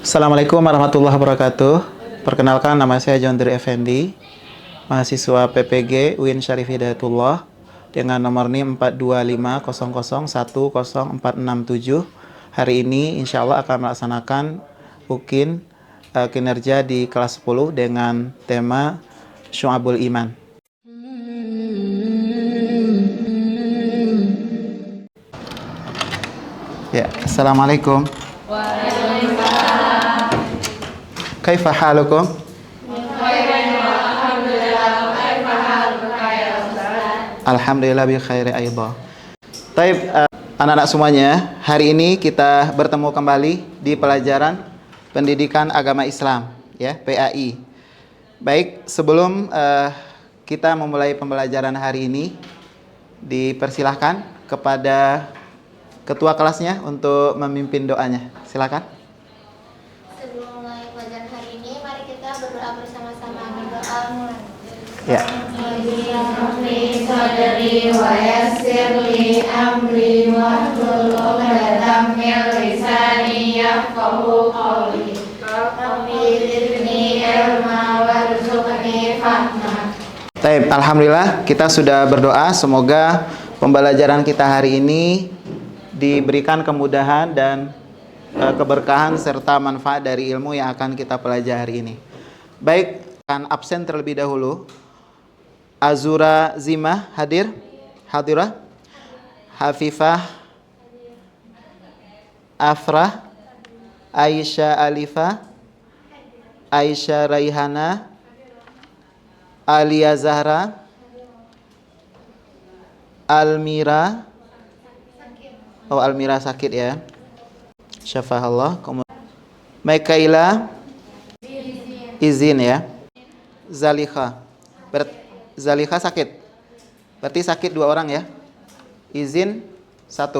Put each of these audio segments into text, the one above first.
Assalamualaikum warahmatullahi wabarakatuh. Perkenalkan, nama saya Jondri Effendi, mahasiswa PPG UIN Syarif Hidayatullah dengan nomor NIM 42500100467. Hari ini insya Allah akan melaksanakan UKIN kinerja di kelas 10 dengan tema Syu'abul Iman. Ya, Assalamualaikum. Kaifa halukum? Alhamdulillah bi khairi aidha. Taib, anak-anak semuanya, hari ini kita bertemu kembali di pelajaran Pendidikan Agama Islam, ya, PAI. Baik, sebelum kita memulai pembelajaran hari ini, dipersilahkan kepada ketua kelasnya untuk memimpin doanya. Silakan. Ya. Baik, alhamdulillah kita sudah berdoa semoga pembelajaran kita hari ini diberikan kemudahan dan keberkahan serta manfaat dari ilmu yang akan kita pelajari hari ini. Baik, akan absen terlebih dahulu. Azura Zimah hadir? Hadirah? Hafifah Afrah, Aisyah Alifah, Aisyah Raihana, Alia Zahra, Almira. Oh, Almira sakit ya. Syafahallah. Maikaila izin ya. Zalikha. Zalikha sakit. Berarti sakit 2 orang ya. Izin 1.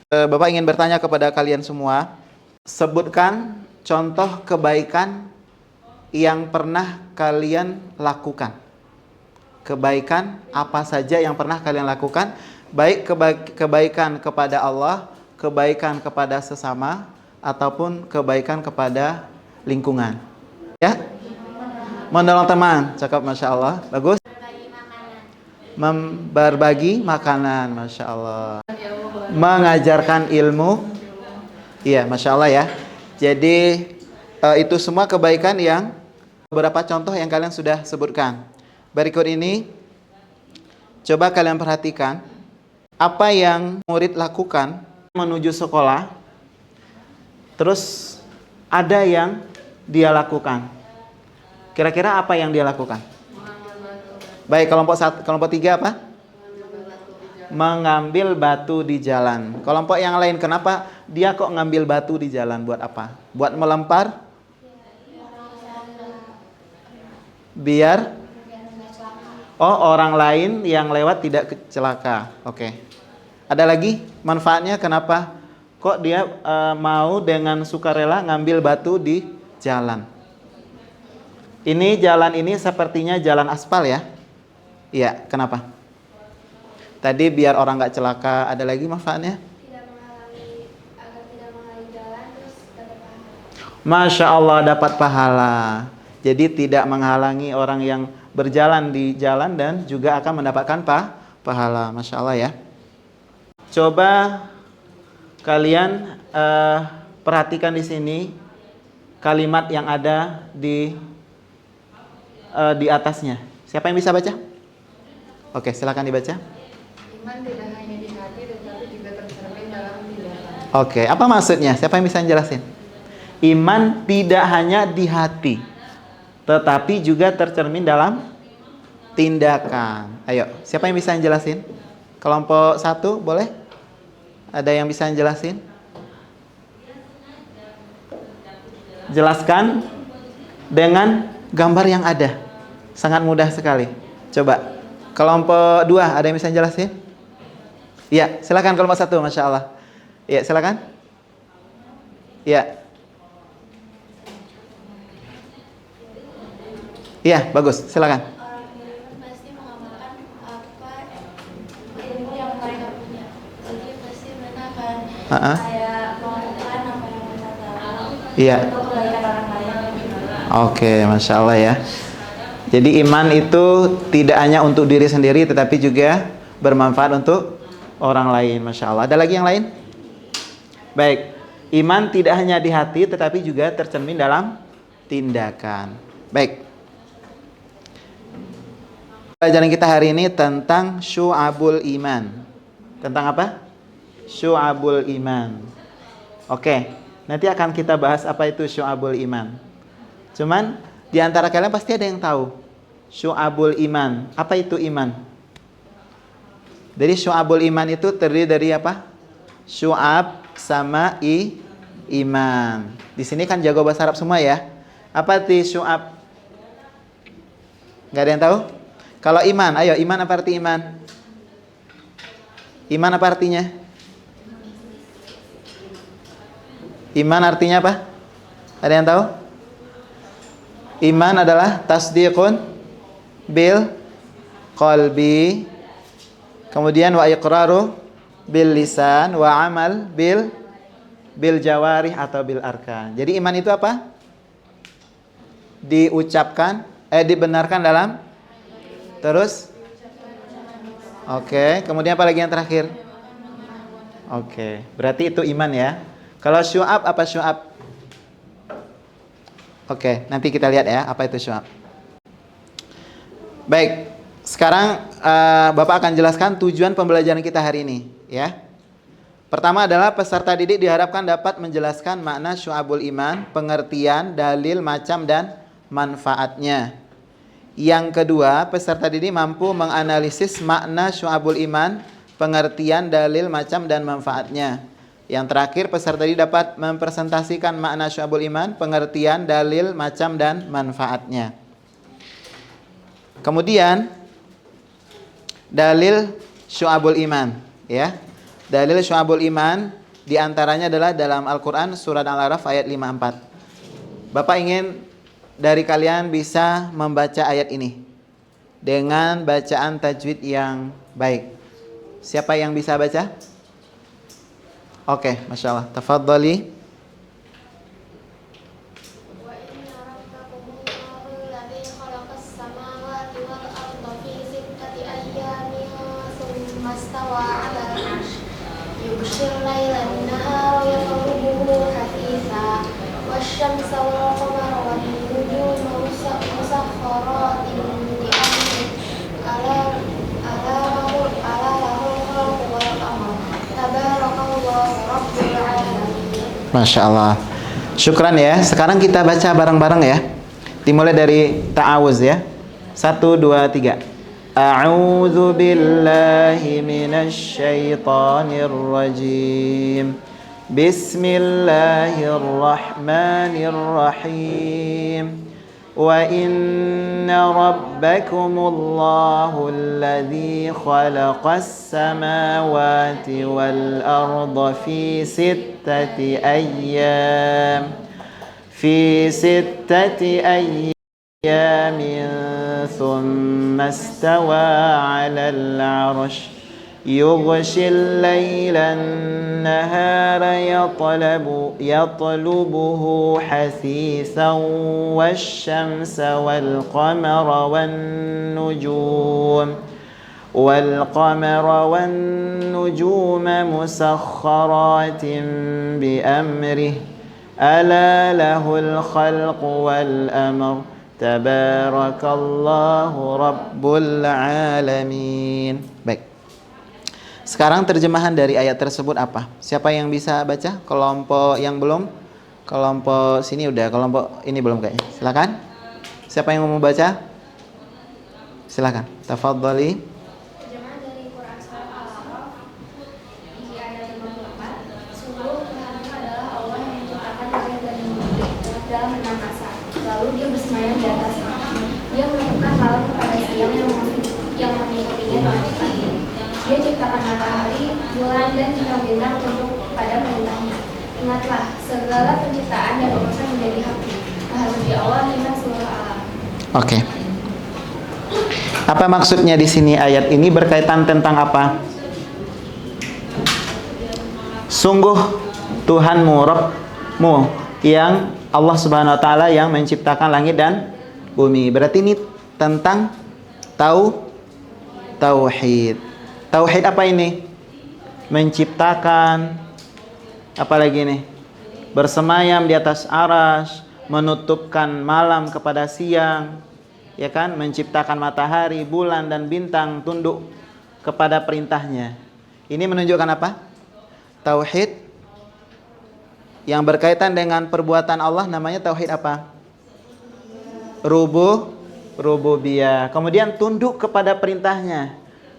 Bapak ingin bertanya kepada kalian semua, sebutkan contoh kebaikan yang pernah kalian lakukan. Kebaikan apa saja yang pernah kalian lakukan, baik kebaikan kepada Allah, kebaikan kepada sesama, ataupun kebaikan kepada lingkungan. Ya? Menolong teman, cakap, Masya Allah, bagus. Berbagi makanan, Masya Allah. Mengajarkan ilmu, iya, Masya Allah ya. Jadi itu semua kebaikan yang beberapa contoh yang kalian sudah sebutkan. Berikut ini coba kalian perhatikan apa yang murid lakukan menuju sekolah, terus ada yang dia lakukan. Kira-kira apa yang dia lakukan? Baik, kelompok 3 apa? Mengambil batu di jalan. Kelompok yang lain, kenapa dia kok ngambil batu di jalan? Buat apa? Buat melempar? Biar orang lain yang lewat tidak celaka. Oke. Ada lagi manfaatnya, kenapa kok dia mau dengan sukarela ngambil batu di jalan? Ini jalan ini sepertinya jalan aspal ya. Iya, kenapa? Tadi biar orang nggak celaka. Ada lagi manfaatnya? Agar tidak menghalangi jalan, terus dapat pahala. Masya Allah, dapat pahala. Jadi tidak menghalangi orang yang berjalan di jalan dan juga akan mendapatkan pahala. Masya Allah ya. Coba kalian perhatikan di sini kalimat yang ada di atasnya. Siapa yang bisa baca? Oke, silakan dibaca. Iman tidak hanya di hati tetapi juga tercermin dalam tindakan. Oke, apa maksudnya? Siapa yang bisa jelasin? Iman tidak hanya di hati tetapi juga tercermin dalam tindakan. Ayo, siapa yang bisa jelasin? Kelompok 1 boleh? Ada yang bisa jelasin? Jelaskan dengan gambar yang ada. Sangat mudah sekali. Coba. Kelompok 2, ada yang bisa jelasin? Ya, silakan kelompok 1, Masya Allah. Ya, silakan. Ya. Iya, bagus. Silakan. Pasti mengamalkan apa ilmu yang mereka punya. Jadi pasti mereka Tuhan, Ha-ha. kayak melakukan apa yang kita tahu Iya. untuk kebaikan orang lain. Oke, Masya Allah ya. Jadi iman itu tidak hanya untuk diri sendiri, tetapi juga bermanfaat untuk orang lain. Masya Allah. Ada lagi yang lain? Baik. Iman tidak hanya di hati, tetapi juga tercermin dalam tindakan. Baik. Pelajaran kita hari ini tentang syu'abul iman. Tentang apa? Syu'abul iman. Oke. Nanti akan kita bahas apa itu syu'abul iman. Cuman di antara kalian pasti ada yang tahu syu'abul iman. Apa itu iman? Jadi syu'abul iman itu terdiri dari apa? Syu'ab sama iman. Di sini kan jago bahasa Arab semua ya. Apa arti syu'ab? Gak ada yang tahu? Kalau iman, ayo iman apa arti iman? Iman apa artinya? Iman artinya apa? Ada yang tahu? Iman adalah tasdiqun bil qalbi, kemudian wa iqraru bil lisan, wa amal bil jawarih atau bil arkan. Jadi iman itu apa? Diucapkan, dibenarkan dalam, terus oke, kemudian apa lagi yang terakhir? Oke, berarti itu iman ya. Kalau syu'ab apa syu'ab? Oke, nanti kita lihat ya apa itu syu'ab. Baik, sekarang Bapak akan jelaskan tujuan pembelajaran kita hari ini ya. Pertama adalah peserta didik diharapkan dapat menjelaskan makna syu'abul iman, pengertian, dalil, macam dan manfaatnya. Yang kedua, peserta didik mampu menganalisis makna syu'abul iman, pengertian, dalil, macam dan manfaatnya. Yang terakhir, peserta didik dapat mempresentasikan makna syu'abul iman, pengertian, dalil, macam dan manfaatnya. Kemudian dalil syu'abul iman ya. Dalil syu'abul iman diantaranya adalah dalam Al-Quran surat Al-A'raf ayat 54. Bapak ingin dari kalian bisa membaca ayat ini dengan bacaan tajwid yang baik. Siapa yang bisa baca? Oke, Masya Allah. Tafadhali. والشمس والقمر والنجوم مسخرات بأمره ألا له الخلق والأمر تبارك الله رب العالمين. Masya Allah. Syukran ya. Sekarang kita baca bareng-bareng ya. Dimulai dari ta'awuz ya. 1, 2, 3. A'udzu billahi minasy syaithanir rajim. Bismillahirrahmanirrahim. Wa inna rabbakumullahu alladzi khalaqas samawati wal arda fi sittati ayyam thumma istawa 'alal 'arsy يغشي الليل النهار يطلبه حثيثا والشمس والقمر والنجوم مسخرات بأمره ألا له الخلق والأمر تبارك الله رب العالمين. Baik. Sekarang terjemahan dari ayat tersebut apa? Siapa yang bisa baca? Kelompok yang belum? Kelompok sini udah, kelompok ini belum kayaknya. Silakan. Siapa yang mau baca? Silakan. Tafadhali. Terjemahan dari Quran Surat Al-A'raf di ayat 54. Sungguh Tuhanmu adalah Allah yang menciptakan langit dan bumi dalam 6 masa. Lalu Dia bersemayam di atasnya. Dia menetapkan malam kepada siang yang mengikutinya dengan cepat. Dia ciptakan matahari, bulan dan bintang-bintang untuk pada perintahnya. Ingatlah, segala penciptaan dan urusan menjadi haknya. Maha Suci Allah tentang seluruh alam. Oke. Apa maksudnya di sini ayat ini berkaitan tentang apa? Sungguh Tuhanmu, Rabbmu, yang Allah Subhanahu wa taala yang menciptakan langit dan bumi. Berarti ini tentang tauhid. Tauhid apa ini? Menciptakan, apalagi nih? Bersemayam di atas arasy, menutupkan malam kepada siang, ya kan? Menciptakan matahari, bulan dan bintang tunduk kepada perintahnya. Ini menunjukkan apa? Tauhid yang berkaitan dengan perbuatan Allah namanya tauhid apa? Rububiyah. Kemudian tunduk kepada perintahnya.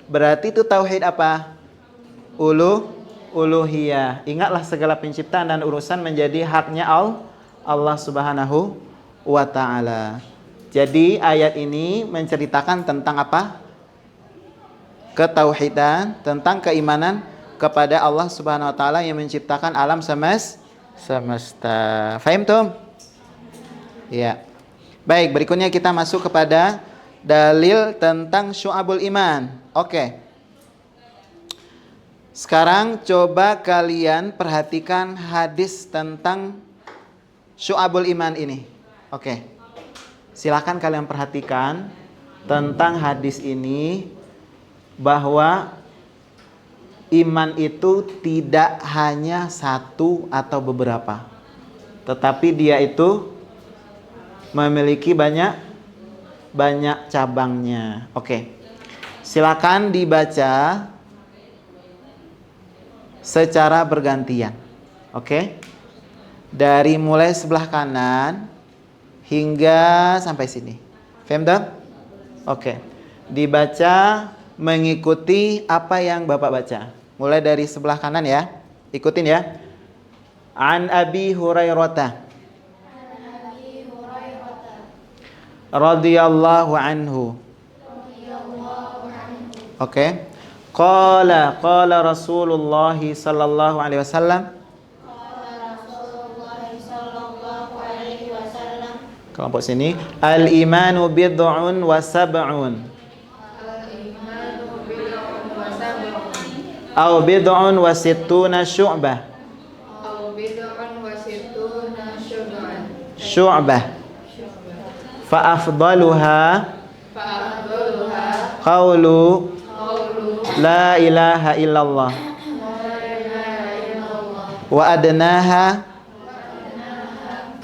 Berarti itu tauhid apa? Uluhiyah. Ingatlah segala penciptaan dan urusan menjadi haknya Allah Subhanahu wa taala. Jadi ayat ini menceritakan tentang apa? Ketauhidan, tentang keimanan kepada Allah Subhanahu wa taala yang menciptakan alam semesta. Fahim tum? Ya. Baik, berikutnya kita masuk kepada dalil tentang syu'abul iman. Oke. Sekarang coba kalian perhatikan hadis tentang syu'abul iman ini. Oke. Silakan kalian perhatikan tentang hadis ini, bahwa iman itu tidak hanya satu atau beberapa, tetapi dia itu memiliki banyak cabangnya. Oke. Silakan dibaca secara bergantian. Oke. Dari mulai sebelah kanan hingga sampai sini. Faham tak? Oke. Dibaca mengikuti apa yang Bapak baca. Mulai dari sebelah kanan ya. Ikutin ya. An Abi Hurairah radhiyallahu anhu. Oke. Qala Rasulullah sallallahu alaihi wasallam. Kelompok sini. Al-imanu bid'un wa sab'un. Au bid'un wa sittuna syu'bah. Syu'bah. Fa afdaluha qawlu la ilaha illallah. Wa adnaha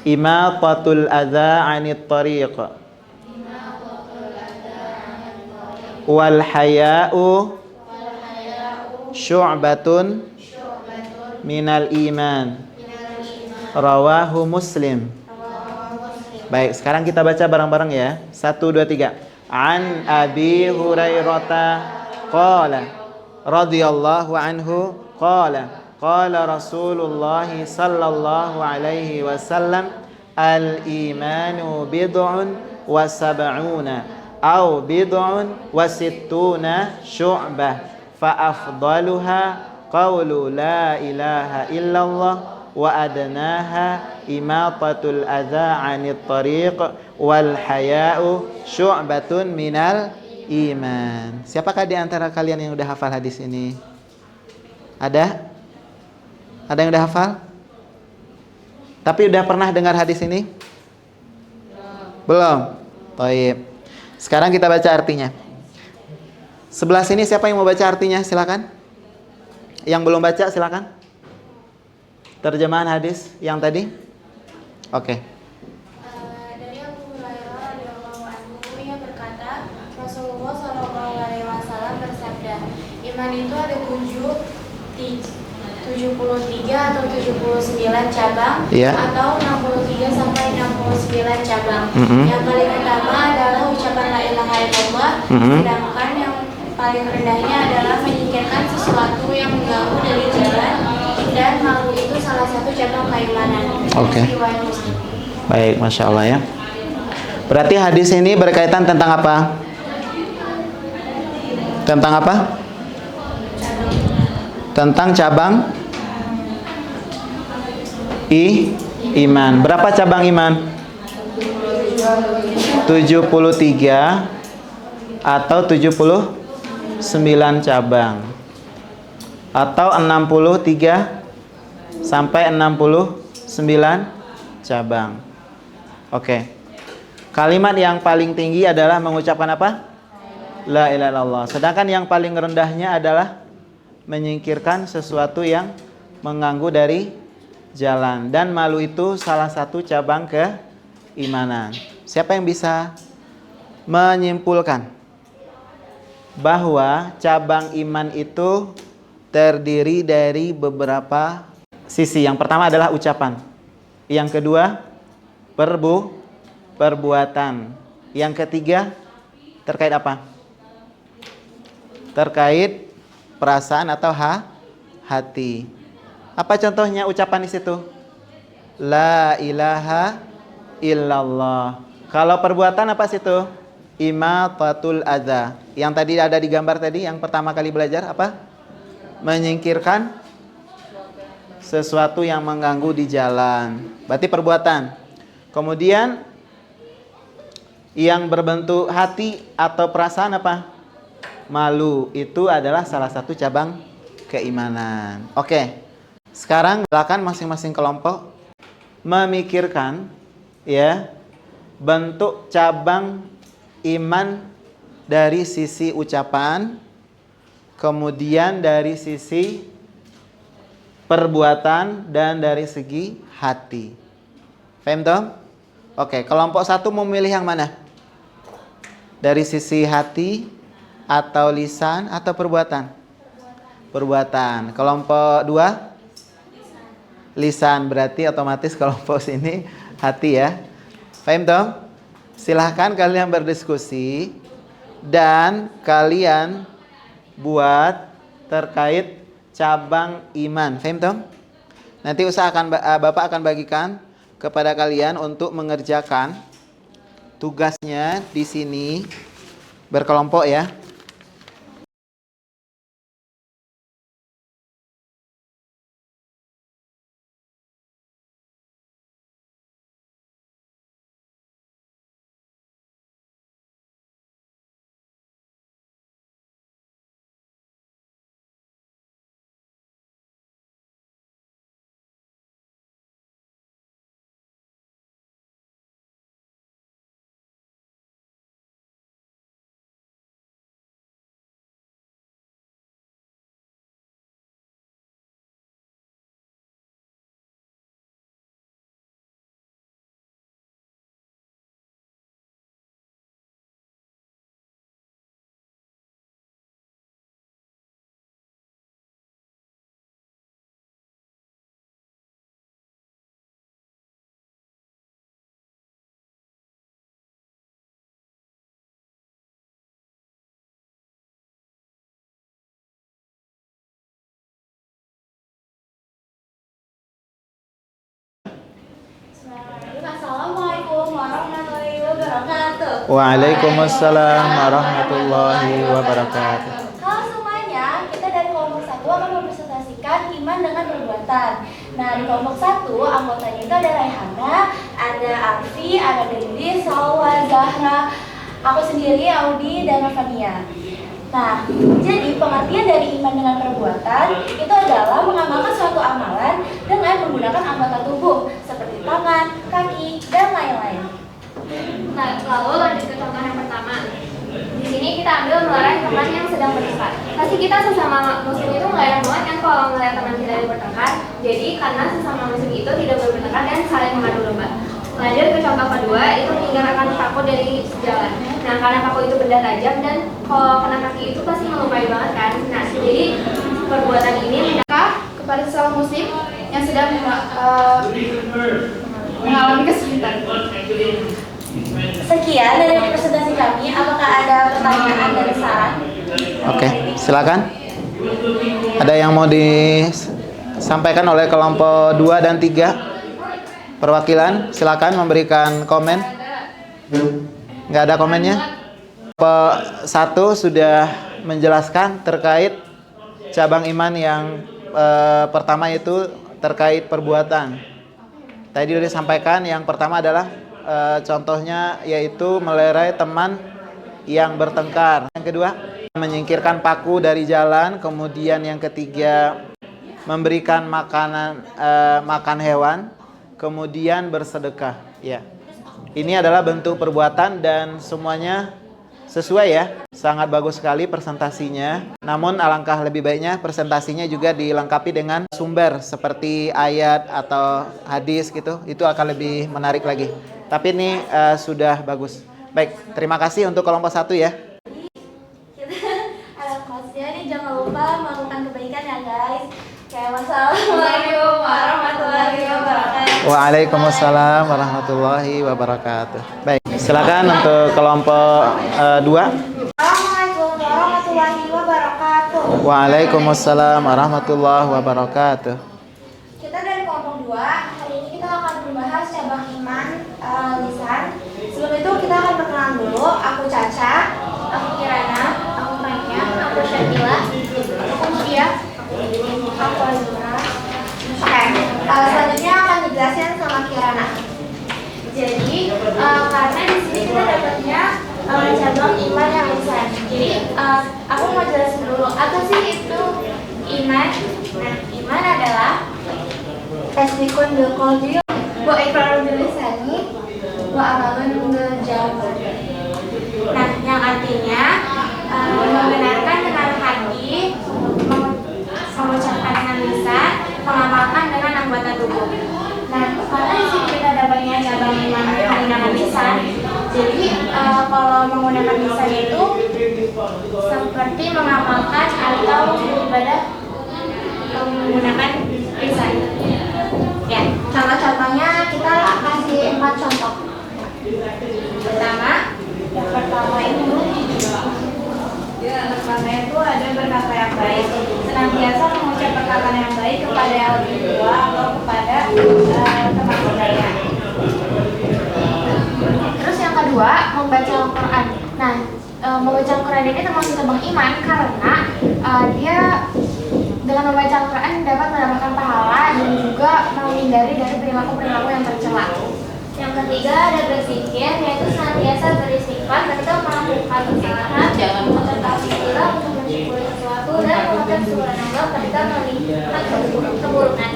imatatul adza 'anit tariq. Wal haya'u syu'batun minal iman. Rawahu Muslim. Baik, sekarang kita baca bareng-bareng ya. 1, 2, 3. An Abi Hurairah qala radhiyallahu anhu qala Rasulullah sallallahu alaihi wasallam al-imanu bid'un wa sab'una aw bid'un wa sittuna syu'bah. Fa-afdaluha qawlu la ilaha illallah wa adnaha imatatul adza 'anit tariq wal haya'u syu'batun minal iman. Siapakah di antara kalian yang udah hafal hadis ini? Ada? Ada yang udah hafal? Tapi udah pernah dengar hadis ini? Belum? Baik. Sekarang kita baca artinya. Sebelah sini siapa yang mau baca artinya? Silakan. Yang belum baca silakan. Terjemahan hadis yang tadi. Oke. Dari Abu Hurairah radhiyallahu anhu, ia berkata, Rasulullah sallallahu alaihi wasallam bersabda, iman itu ada 73 atau 79 cabang, atau 63 sampai 69 cabang. Yang paling utama adalah ucapan la ilaha illallah, sedangkan yang paling rendahnya adalah menyingkirkan sesuatu yang mengganggu dari jalan, dan hal itu salah satu cabang keimanan. Oke. Baik, Masya Allah ya. Berarti hadis ini berkaitan tentang apa? Tentang apa? Tentang cabang iman. Berapa cabang iman? 73 atau 79 cabang. Atau 63 sampai 69 cabang. Oke. Kalimat yang paling tinggi adalah mengucapkan apa? La ilaha illallah. Sedangkan yang paling rendahnya adalah menyingkirkan sesuatu yang mengganggu dari jalan. Dan malu itu salah satu cabang keimanan. Siapa yang bisa menyimpulkan bahwa cabang iman itu terdiri dari beberapa sisi? Yang pertama adalah ucapan. Yang kedua, perbuatan. Yang ketiga, terkait apa? Terkait perasaan atau hati. Apa contohnya ucapan di situ? La ilaha illallah. Kalau perbuatan apa situ? Imatatul adza. Yang tadi ada di gambar tadi, yang pertama kali belajar apa? Menyingkirkan sesuatu yang mengganggu di jalan. Berarti perbuatan. Kemudian yang berbentuk hati atau perasaan apa? Malu. Itu adalah salah satu cabang keimanan. Oke. Sekarang silakan masing-masing kelompok memikirkan ya bentuk cabang iman dari sisi ucapan, kemudian dari sisi perbuatan, dan dari segi hati. Paham toh? Oke, kelompok satu memilih yang mana? Dari sisi hati atau lisan atau perbuatan? Perbuatan. Kelompok dua? Lisan. Berarti otomatis kelompok sini hati ya. Paham toh? Silahkan kalian berdiskusi dan kalian buat terkait cabang iman. Paham toh? Nanti Bapak akan bagikan kepada kalian untuk mengerjakan tugasnya di sini berkelompok ya. Assalamualaikum warahmatullahi wabarakatuh. Waalaikumsalam warahmatullahi wabarakatuh. Halo semuanya, kita dari kelompok 1 akan mempresentasikan iman dengan perbuatan. Nah, di kelompok 1 anggotanya itu ada Raihana, ada Arfi, ada Dendi, Salwa, Zahra, aku sendiri, Audi, dan Novania. Nah, jadi pengertian dari iman dengan perbuatan itu adalah mengamalkan suatu amalan dengan menggunakan anggota tubuh seperti tangan, kaki, dan lain-lain. Nah, lalu lanjut ke contoh yang pertama. Di sini kita ambil melarang teman yang sedang bertengkar. Pasti kita sesama muslim itu nggak enak banget kan kalau melihat teman kita yang bertengkar. Jadi karena sesama muslim itu tidak boleh bertengkar dan saling mengadu domba. Lanjut ke contoh kedua, itu meninggalkan paku dari jalan. Nah, karena paku itu benda tajam dan kalau kena kaki itu pasti melukai banget kan. Nah, jadi perbuatan ini kepada sesama muslim yang sedang mengalami kesulitan. Sekian dari presentasi kami. Apakah ada pertanyaan dan saran? Oke, silakan. Ada yang mau disampaikan oleh kelompok 2 dan 3? Perwakilan, silakan memberikan komen. Nggak ada komennya? Kelompok 1 sudah menjelaskan terkait cabang iman yang pertama itu terkait perbuatan. Tadi sudah disampaikan yang pertama adalah contohnya yaitu melerai teman yang bertengkar. Yang kedua, menyingkirkan paku dari jalan. Kemudian yang ketiga, memberikan makan hewan, kemudian bersedekah. Ya. Ini adalah bentuk perbuatan dan semuanya sesuai ya. Sangat bagus sekali presentasinya. Namun alangkah lebih baiknya presentasinya juga dilengkapi dengan sumber seperti ayat atau hadis gitu. Itu akan lebih menarik lagi. Tapi ini sudah bagus. Baik, terima kasih untuk kelompok 1 ya. Kosnya ini jangan lupa melakukan kebaikan ya guys. Kayak wassalamualaikum warahmatullahi wabarakatuh. Waalaikumsalam warahmatullahi wabarakatuh. Baik, silakan untuk kelompok 2. Assalamualaikum warahmatullahi wabarakatuh. Waalaikumsalam warahmatullahi wabarakatuh. Kita dari kelompok 2. Hari ini kita akan membahas cabang iman lisan. Sebelum itu kita akan perkenalan dulu. Aku Caca, Aku Kirana, aku Maya, aku Syakila, aku Mutia, aku Azura. Oke, selanjutnya akan dijelasin sama Kirana. Jadi karena di sini kita dapatnya cabang iman yang lisan. Jadi aku mau jelasin dulu apa sih itu iman. Nah, iman adalah Tasdikun bil qalbi wa iqrarun bil lisani wa amalun bil jawari. nah yang artinya membenarkan dengan hati, mengucapkan dengan lisan, mengamalkan dengan anggota tubuh. Nah, karena di sini kita dapatnya cabang iman menggunakan lisan, jadi kalau menggunakan lisan itu seperti mengamalkan atau beribadah menggunakan lisan. Ya, contoh-contohnya kita kasih 4 contoh. Yang pertama itu ada berkata yang baik, senantiasa mengucap perkataan yang baik kepada yang lebih tua atau kepada teman sebaya. Terus yang kedua, membaca Al-Quran. Nah, membaca Al-Quran ini termasuk cabang iman karena dia dengan membaca Al-Quran dapat mendapatkan pahala dan juga menghindari dari perilaku-perilaku yang tercela. Yang ketiga ada berzikir, yaitu senantiasa beristighfar ketika melakukan kesalahan, jangan mengucap bismillah untuk mensyukuri sesuatu dan mengucap subhanallah ketika melihat keburukan.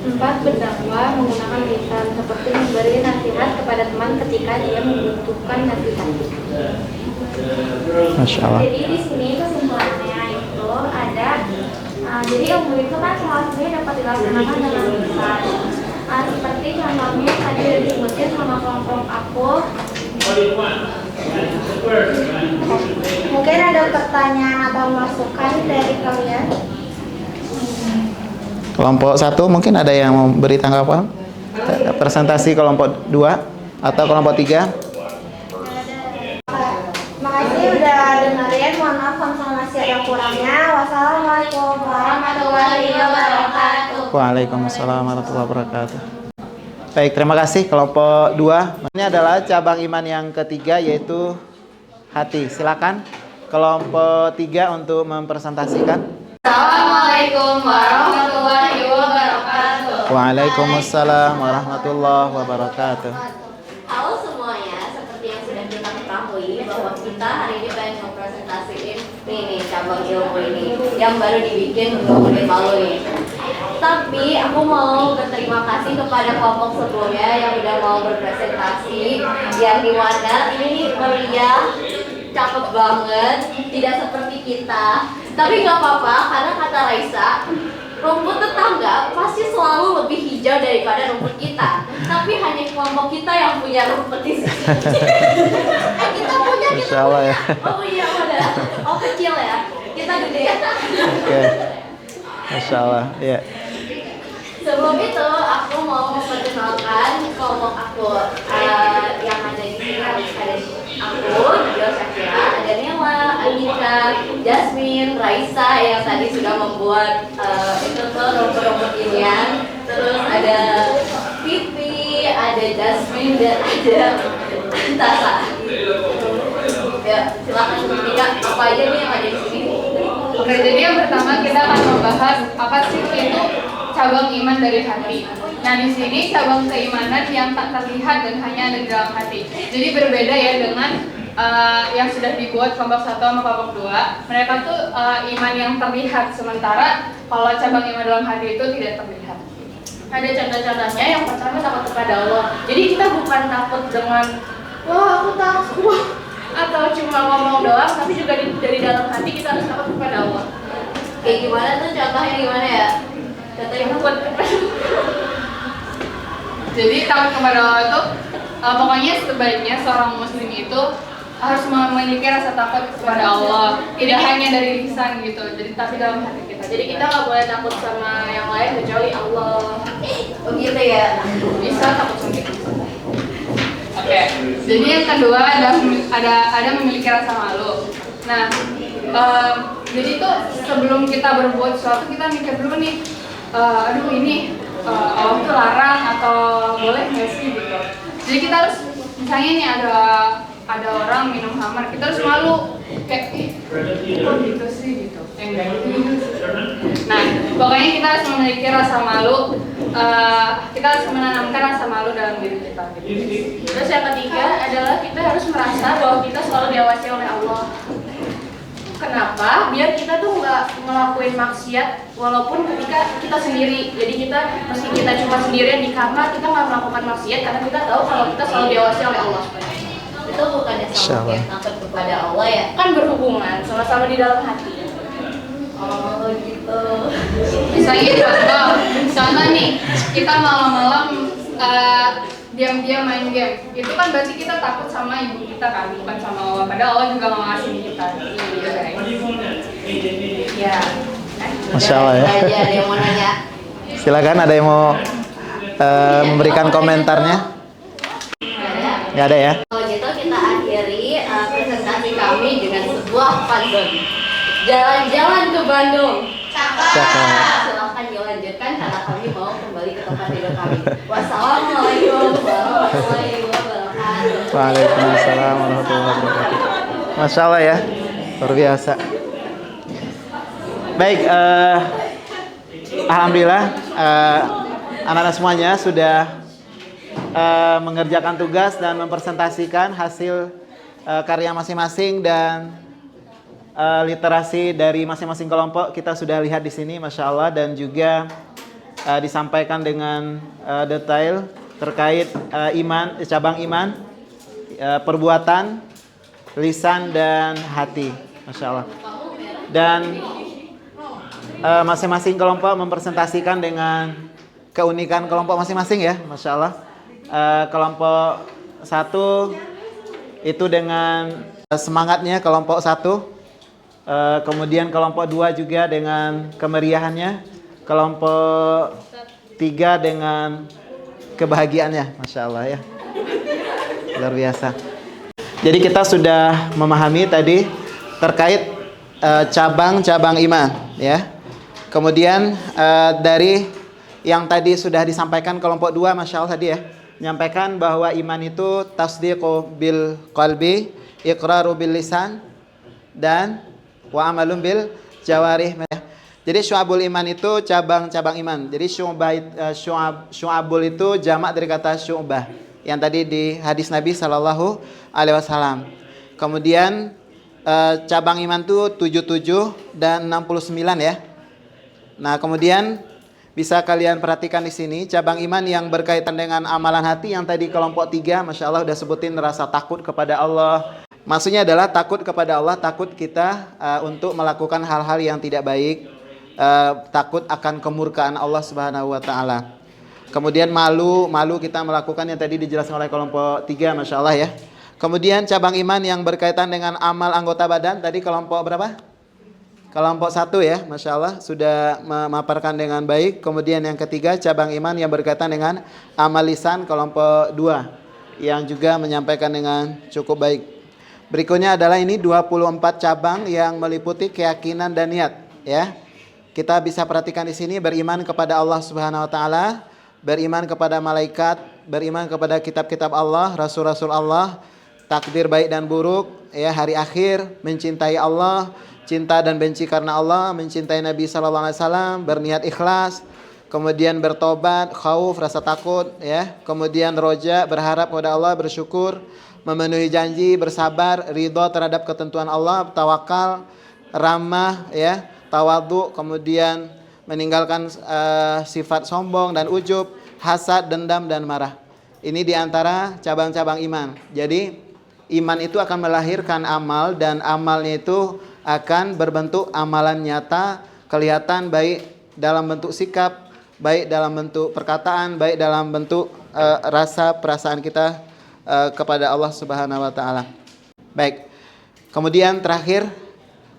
4. Berdakwah menggunakan lisan seperti memberi nasihat kepada teman ketika dia membutuhkan nasihat. Masya Allah. Jadi di sini kesimpulannya itu ada, jadi ilmu itu kan salah satunya dapat dilaksanakan dengan lisan. Seperti contohnya tadi disebutin sama kelompok aku. Mungkin ada pertanyaan atau masukan dari kalian? Kelompok 1 mungkin ada yang mau beri tanggapan? Presentasi kelompok 2 atau kelompok 3? Makasih udah dengerin. Mohon maaf kalau misalnya masih ada kurangnya. Wassalamualaikum warahmatullahi wabarakatuh. Waalaikumsalam warahmatullahi wabarakatuh. Baik, terima kasih kelompok 2. Ini adalah cabang iman yang ketiga yaitu hati. Silakan kelompok 3 untuk mempresentasikan. Assalamualaikum warahmatullahi wabarakatuh. Waalaikumsalam warahmatullahi wabarakatuh. Halo semuanya, seperti yang sudah kita ketahui bahwa kita hari ini pengen mempresentasiin nih cabang ilmu ini yang baru dibikin 2 menit lalu nih. Tapi aku mau berterima kasih kepada kelompok sebelumnya yang udah mau berpresentasi, yang dimana ini meriah, cakep banget, tidak seperti kita. Tapi nggak apa-apa karena kata Raisa, rumput tetangga pasti selalu lebih hijau daripada rumput kita. Tapi hanya kelompok kita yang punya rumput di sini. Kita punya. Insya Allah ya. Oh iya udah. Oh kecil ya. Kita gede. Oke. Masya Allah. Ya. Sebelum itu aku mau memperkenalkan kelompok aku yang ada di sini. Ada aku, Nadia Syakira, ada Nela, Andika, Jasmine, Raisa yang tadi sudah membuat itu tuh rumput-rumput inian. Terus ada Pipi, ada Jasmine dan ada Tasa. Ya, silakan Andika, apa aja nih yang ada di sini? Oke, jadi yang pertama kita akan membahas apa sih itu cabang iman dari hati. Nah, di sini cabang keimanan yang tak terlihat dan hanya ada di dalam hati. Jadi berbeda ya dengan yang sudah dibuat kelompok 1 sama kelompok 2, mereka tuh iman yang terlihat, sementara kalau cabang iman dalam hati itu tidak terlihat. Ada contoh-contohnya. Yang pertama takut kepada Allah. Jadi kita bukan takut dengan wah aku takut atau cuma ngomong doang, tapi juga dari dalam hati kita harus takut kepada Allah. Kayak gimana tuh contohnya gimana ya? Contohnya Takut kepada Jadi takut kepada Allah itu pokoknya sebaiknya seorang muslim itu harus memiliki rasa takut kepada Allah, tidak hanya dari lisan gitu, jadi tapi dalam hati kita. Jadi kita nggak boleh takut sama yang lain kecuali Allah. oh gitu ya. Bisa takut sendiri. Oke. Jadi yang kedua ada memiliki rasa malu. Nah, jadi tuh sebelum kita berbuat sesuatu kita mikir dulu nih, aduh ini Allah tuh larang atau boleh nggak sih gitu. Jadi kita harus misalnya nih ada orang minum khamar, kita harus malu kayak kok gitu sih gitu. Enggak gitu. Nah, pokoknya kita harus memiliki rasa malu. Kita harus menanamkan rasa malu dalam diri kita. Gitu. Terus yang ketiga adalah kita harus merasa bahwa kita selalu diawasi oleh Allah. Kenapa? Biar kita tuh nggak ngelakuin maksiat walaupun ketika kita sendiri. Jadi kita meski kita cuma sendirian di kamar, kita nggak melakukan maksiat karena kita tahu kalau kita selalu diawasi oleh Allah. Itu bukannya sama kayak takut kepada Allah ya? Kan berhubungan, sama-sama di dalam hati. Oh gitu. Misalnya contoh nih, kita malam-malam diam-diam main game. Itu kan berarti kita takut sama ibu kita kan, bukan sama Allah. Padahal Allah juga nggak ngasih kita. Gitu, guys. Ya. Masya Allah ya. Aja ada yang mau nanya. Silakan, ada yang mau memberikan komentarnya? Nggak ada ya? Kalau gitu kita akhiri presentasi kami dengan sebuah pantun. Jalan-jalan ke Bandung. Cakep. Silahkan dilanjutkan karena kami mau kembali ke tempat tidur kami. Wassalamualaikum warahmatullahi wabarakatuh. Waalaikumsalam warahmatullahi wabarakatuh. Masya Allah ya, luar biasa. Baik, alhamdulillah anak-anak semuanya sudah mengerjakan tugas dan mempresentasikan hasil karya masing-masing dan literasi dari masing-masing kelompok kita sudah lihat di sini, masya Allah, dan juga disampaikan dengan detail terkait iman, cabang iman, perbuatan, lisan dan hati, masya Allah. Dan masing-masing kelompok mempresentasikan dengan keunikan kelompok masing-masing ya, masya Allah. Kelompok 1 itu dengan semangatnya kelompok 1. Kemudian kelompok 2 juga dengan kemeriahannya, kelompok 3 dengan kebahagiaannya, masya Allah ya, luar biasa. Jadi kita sudah memahami tadi terkait cabang-cabang iman ya. Kemudian dari yang tadi sudah disampaikan kelompok 2, masya Allah tadi ya, menyampaikan bahwa iman itu tasdiqu bil qalbi, iqraru bil lisan, dan wa amalun bil jawarih. Jadi syu'abul iman itu cabang-cabang iman. Jadi syu'abul itu jamak dari kata syu'bah yang tadi di hadis Nabi sallallahu alaihi wasallam. Kemudian cabang iman itu 77 dan 69 ya. Nah, kemudian bisa kalian perhatikan di sini cabang iman yang berkaitan dengan amalan hati yang tadi kelompok 3, masya Allah udah sebutin rasa takut kepada Allah. Maksudnya adalah takut kepada Allah, takut kita untuk melakukan hal-hal yang tidak baik, takut akan kemurkaan Allah Subhanahu wa taala. Kemudian malu kita melakukan yang tadi dijelaskan oleh kelompok 3, masya Allah ya. Kemudian cabang iman yang berkaitan dengan amal anggota badan tadi kelompok berapa? Kelompok 1 ya, masya Allah sudah memaparkan dengan baik. Kemudian yang ketiga cabang iman yang berkaitan dengan amal lisan kelompok 2 yang juga menyampaikan dengan cukup baik. Berikutnya adalah ini 24 cabang yang meliputi keyakinan dan niat ya. Kita bisa perhatikan di sini beriman kepada Allah Subhanahu wa taala, beriman kepada malaikat, beriman kepada kitab-kitab Allah, rasul-rasul Allah, takdir baik dan buruk, ya, hari akhir, mencintai Allah, cinta dan benci karena Allah, mencintai Nabi sallallahu alaihi wasallam, berniat ikhlas, kemudian bertobat, khauf, rasa takut ya, kemudian roja, berharap kepada Allah, bersyukur, memenuhi janji, bersabar, ridho terhadap ketentuan Allah, tawakal, ramah, ya, tawadhu, kemudian meninggalkan sifat sombong dan ujub, hasad, dendam, dan marah. Ini diantara cabang-cabang iman. Jadi iman itu akan melahirkan amal, dan amalnya itu akan berbentuk amalan nyata, kelihatan baik dalam bentuk sikap, baik dalam bentuk perkataan, baik dalam bentuk rasa perasaan kita kepada Allah Subhanahu wa taala. Baik. Kemudian terakhir,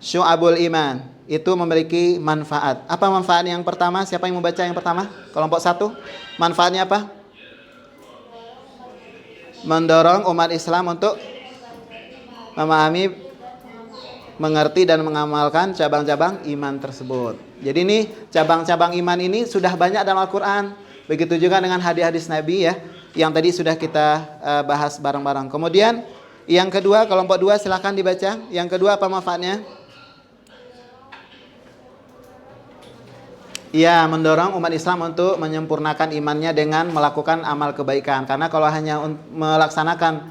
syu'abul iman itu memiliki manfaat. Apa manfaat yang pertama? Siapa yang membaca yang pertama? Kelompok 1. Manfaatnya apa? Mendorong umat Islam untuk memahami, mengerti, dan mengamalkan cabang-cabang iman tersebut. Jadi ini cabang-cabang iman ini sudah banyak dalam Al-Quran. Begitu juga dengan hadis-hadis Nabi, ya, yang tadi sudah kita bahas bareng-bareng. Kemudian yang kedua, kelompok 2 silakan dibaca. Yang kedua apa manfaatnya? Ya, mendorong umat Islam untuk menyempurnakan imannya dengan melakukan amal kebaikan. Karena kalau hanya melaksanakan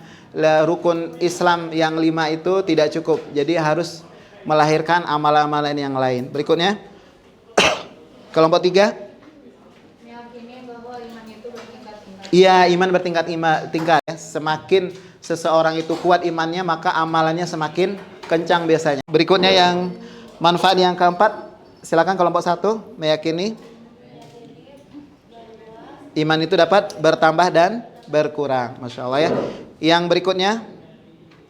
rukun Islam yang 5 itu tidak cukup. Jadi harus melahirkan amalan-amalan yang lain. Berikutnya, kelompok 3. Meyakini bahwa iman itu bertingkat-tingkat. Iya, iman bertingkat-tingkat. Ya. Semakin seseorang itu kuat imannya, maka amalannya semakin kencang biasanya. Berikutnya yang manfaat yang keempat. Silakan kelompok 1, meyakini iman itu dapat bertambah dan berkurang. Masya Allah, ya. Yang berikutnya,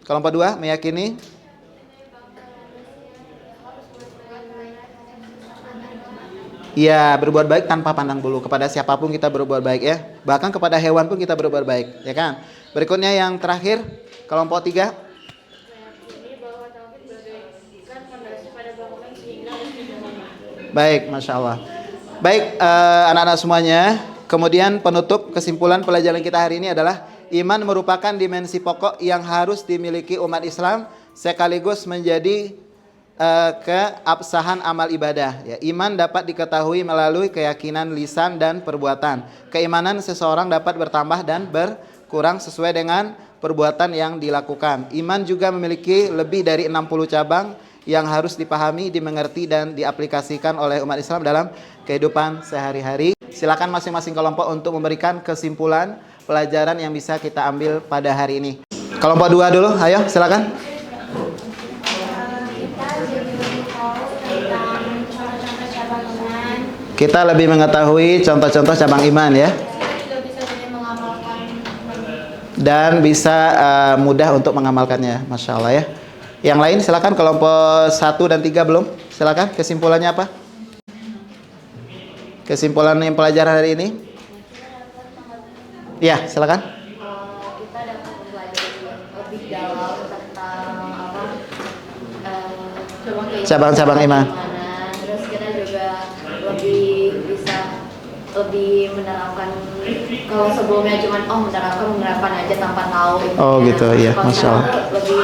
kelompok 2, meyakini ya, berbuat baik tanpa pandang bulu. Kepada siapapun kita berbuat baik, ya. Bahkan kepada hewan pun kita berbuat baik, ya kan? Berikutnya yang terakhir, kelompok 3. Baik, Masya Allah. Baik, anak-anak semuanya. Kemudian penutup kesimpulan pelajaran kita hari ini adalah iman merupakan dimensi pokok yang harus dimiliki umat Islam sekaligus menjadi keabsahan amal ibadah. Ya, iman dapat diketahui melalui keyakinan lisan dan perbuatan. Keimanan seseorang dapat bertambah dan berkurang sesuai dengan perbuatan yang dilakukan. Iman juga memiliki lebih dari 60 cabang yang harus dipahami, dimengerti, dan diaplikasikan oleh umat Islam dalam kehidupan sehari-hari. Silakan masing-masing kelompok untuk memberikan kesimpulan pelajaran yang bisa kita ambil pada hari ini. Kelompok 2 dulu, ayo silakan. Kita lebih mengetahui contoh-contoh cabang iman, ya. Dan bisa mudah untuk mengamalkannya, Masya Allah, ya. Yang lain silakan, kelompok 1 dan 3 belum. Silakan, kesimpulannya apa? Kesimpulan yang pelajaran hari ini? Ya, silakan. Kita dapat mempelajari lebih dalam tentang Cabang-cabang iman. Terus kita juga lebih menerapkan. Kalau sebelumnya cuma menerapkan aja tanpa tahu. Oh gitu, iya, Masya Allah. Lebih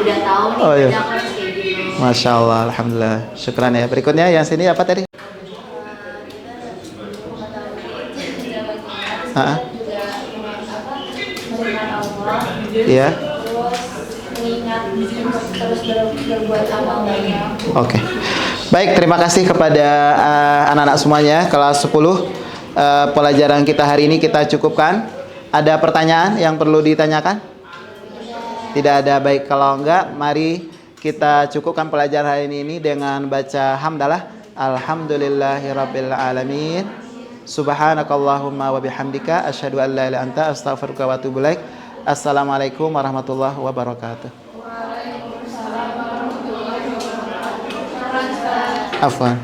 udah tahu nih, Oh, iya. udah harus kayak gitu. Masya Allah, Alhamdulillah. Syukran, ya. Berikutnya yang sini apa tadi? Iya. Terus berbuat amal banyak. Oke. Baik, terima kasih kepada anak-anak semuanya. Kelas 10 pelajaran kita hari ini kita cukupkan. Ada pertanyaan yang perlu ditanyakan? Tidak ada. Baik, kalau enggak, mari kita cukupkan pelajaran hari ini dengan baca hamdalah. Alhamdulillahirabbil alamin. Subhanakallahumma wa bihamdika asyhadu an la ilaha illa anta astaghfiruka wa atubu ilaik. Assalamualaikum warahmatullahi wabarakatuh. Afwan.